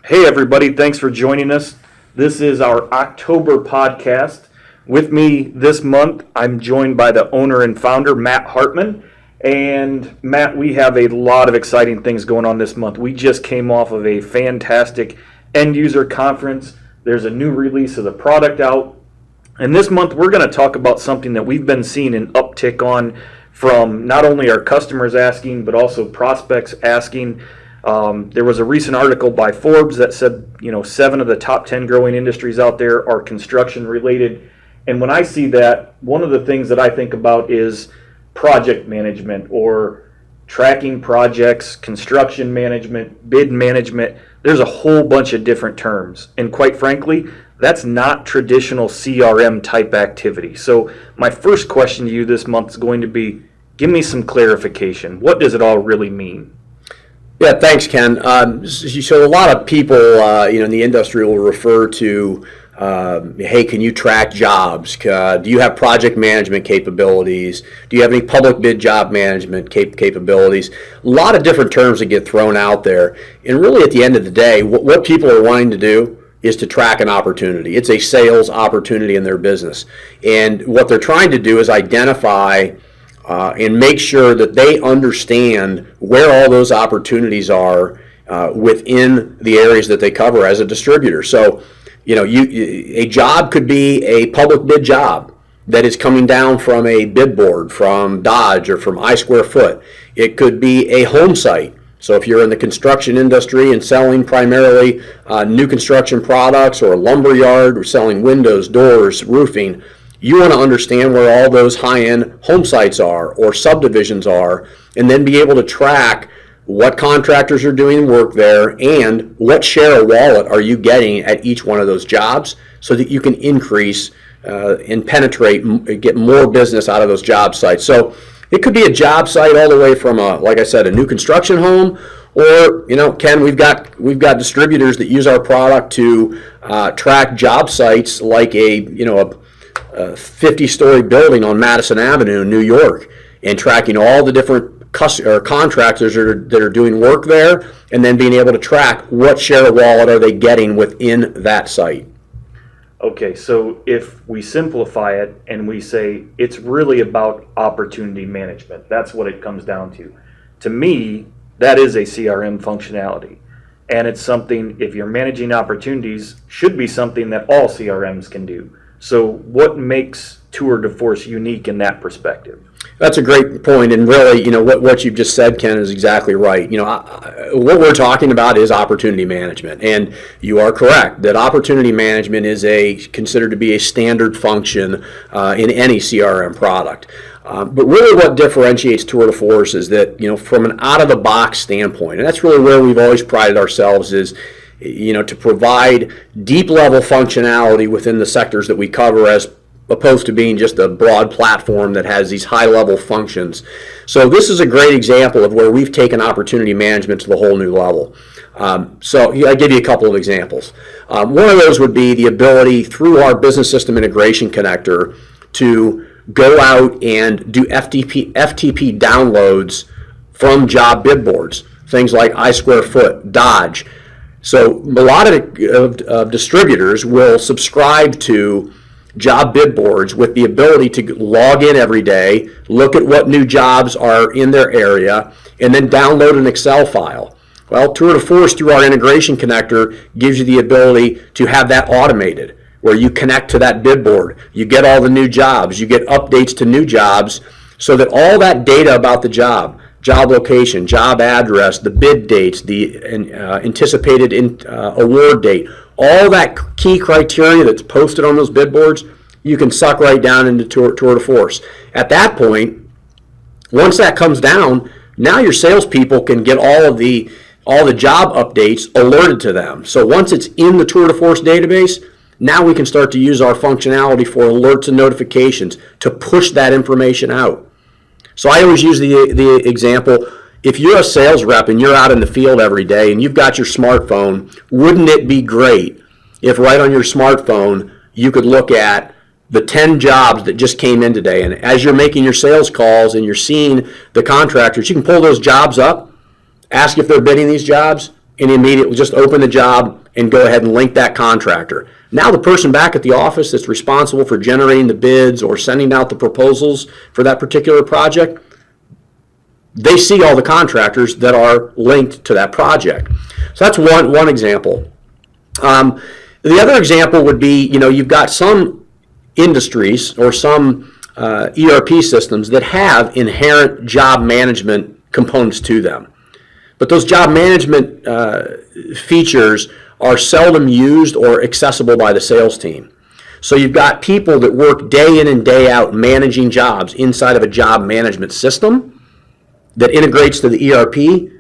Hey, everybody, thanks for joining us. This is our October podcast. With me this month, I'm joined by the owner and founder, Matt Hartman. And Matt, we have a lot of exciting things going on this month. We just came off of a fantastic end user conference. There's a new release of the product out. And this month, we're going to talk about something that we've been seeing an uptick on from not only our customers asking, but also prospects asking. There was a recent article by Forbes that said, 7 of the top 10 growing industries out there are construction related. And when I see that, one of the things that I think about is project management or tracking projects, construction management, bid management. There's a whole bunch of different terms. And quite frankly, that's not traditional CRM type activity. So my first question to you this month is going to be, give me some clarification. What does it all really mean? Yeah, thanks, Ken. So a lot of people, in the industry will refer to, hey, can you track jobs? Do you have project management capabilities? Do you have any public bid job management capabilities? A lot of different terms that get thrown out there. And really, at the end of the day, what people are wanting to do is to track an opportunity. It's a sales opportunity in their business. And what they're trying to do is identify and make sure that they understand where all those opportunities are within the areas that they cover as a distributor. So, a job could be a public bid job that is coming down from a bid board, from Dodge or from I Square Foot. It could be a home site. So if you're in the construction industry and selling primarily new construction products, or a lumber yard, or selling windows, doors, roofing, you want to understand where all those high-end home sites are or subdivisions are, and then be able to track what contractors are doing work there and what share of wallet are you getting at each one of those jobs, so that you can increase and penetrate, get more business out of those job sites. So it could be a job site all the way from, like I said, a new construction home, or, Ken, we've got distributors that use our product to track job sites like a 50-story building on Madison Avenue in New York, and tracking all the different contractors that are doing work there, and then being able to track what share of wallet are they getting within that site. Okay, so if we simplify it and we say it's really about opportunity management, that's what it comes down to. To me, that is a CRM functionality. And it's something, if you're managing opportunities, should be something that all CRMs can do. So what makes Tour de Force unique in that perspective? That's a great point, and really, what you've just said, Ken, is exactly right. What we're talking about is opportunity management, and you are correct that opportunity management is considered to be a standard function in any CRM product. But really, what differentiates Tour de Force is that, from an out-of-the-box standpoint, and that's really where we've always prided ourselves, is to provide deep level functionality within the sectors that we cover, as opposed to being just a broad platform that has these high level functions. So this is a great example of where we've taken opportunity management to the whole new level. So I'll give you a couple of examples. One of those would be the ability through our business system integration connector to go out and do FTP downloads from job bid boards, things like I Square Foot, Dodge. So a lot of distributors will subscribe to job bid boards with the ability to log in every day, look at what new jobs are in their area, and then download an Excel file. Well, Tour de Force, through our integration connector, gives you the ability to have that automated, where you connect to that bid board, you get all the new jobs, you get updates to new jobs, so that all that data about the job location, job address, the bid dates, the anticipated award date, all that key criteria that's posted on those bid boards, you can suck right down into Tour de Force. At that point, once that comes down, now your salespeople can get all the job updates alerted to them. So once it's in the Tour de Force database, now we can start to use our functionality for alerts and notifications to push that information out. So I always use the example, if you're a sales rep and you're out in the field every day and you've got your smartphone, wouldn't it be great if right on your smartphone you could look at the 10 jobs that just came in today, and as you're making your sales calls and you're seeing the contractors, you can pull those jobs up, ask if they're bidding these jobs, and immediately just open the job and go ahead and link that contractor. Now the person back at the office that's responsible for generating the bids or sending out the proposals for that particular project, they see all the contractors that are linked to that project. So that's one example. The other example would be, you've got some industries or some ERP systems that have inherent job management components to them. But those job management features are seldom used or accessible by the sales team. So you've got people that work day in and day out managing jobs inside of a job management system that integrates to the ERP.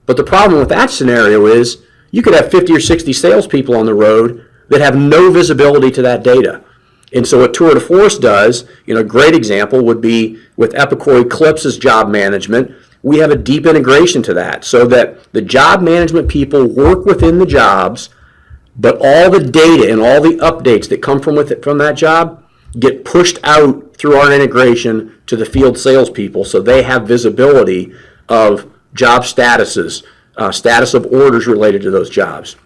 But the problem with that scenario is you could have 50 or 60 salespeople on the road that have no visibility to that data. And so what Tour de Force does, a great example would be with Epicor Eclipse's job management. We have a deep integration to that so that the job management people work within the jobs, but all the data and all the updates that come from that job get pushed out through our integration to the field salespeople so they have visibility of job statuses, status of orders related to those jobs.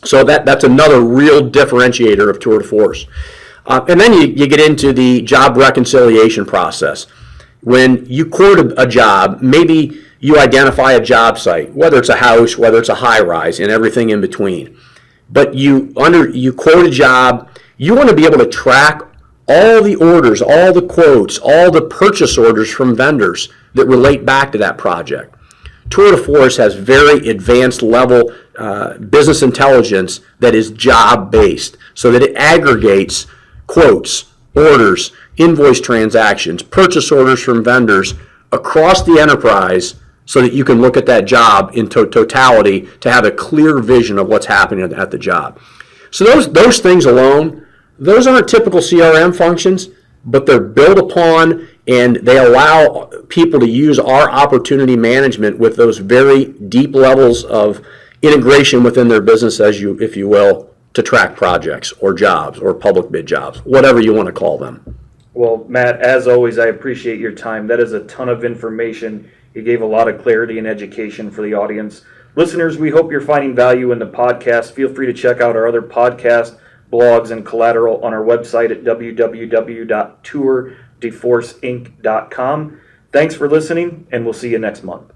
So that's another real differentiator of Tour de Force. And then you get into the job reconciliation process. When you quote a job, maybe you identify a job site, whether it's a house, whether it's a high-rise, and everything in between. But you quote a job, you want to be able to track all the orders, all the quotes, all the purchase orders from vendors that relate back to that project. Tour de Force has very advanced level business intelligence that is job-based, so that it aggregates quotes, orders, invoice transactions, purchase orders from vendors across the enterprise so that you can look at that job in totality to have a clear vision of what's happening at the job. So those things alone, those aren't typical CRM functions, but they're built upon and they allow people to use our opportunity management with those very deep levels of integration within their business, if you will, to track projects or jobs or public bid jobs, whatever you want to call them. Well, Matt, as always, I appreciate your time. That is a ton of information. You gave a lot of clarity and education for the audience. Listeners, we hope you're finding value in the podcast. Feel free to check out our other podcasts, blogs, and collateral on our website at www.tourdeforceinc.com. Thanks for listening, and we'll see you next month.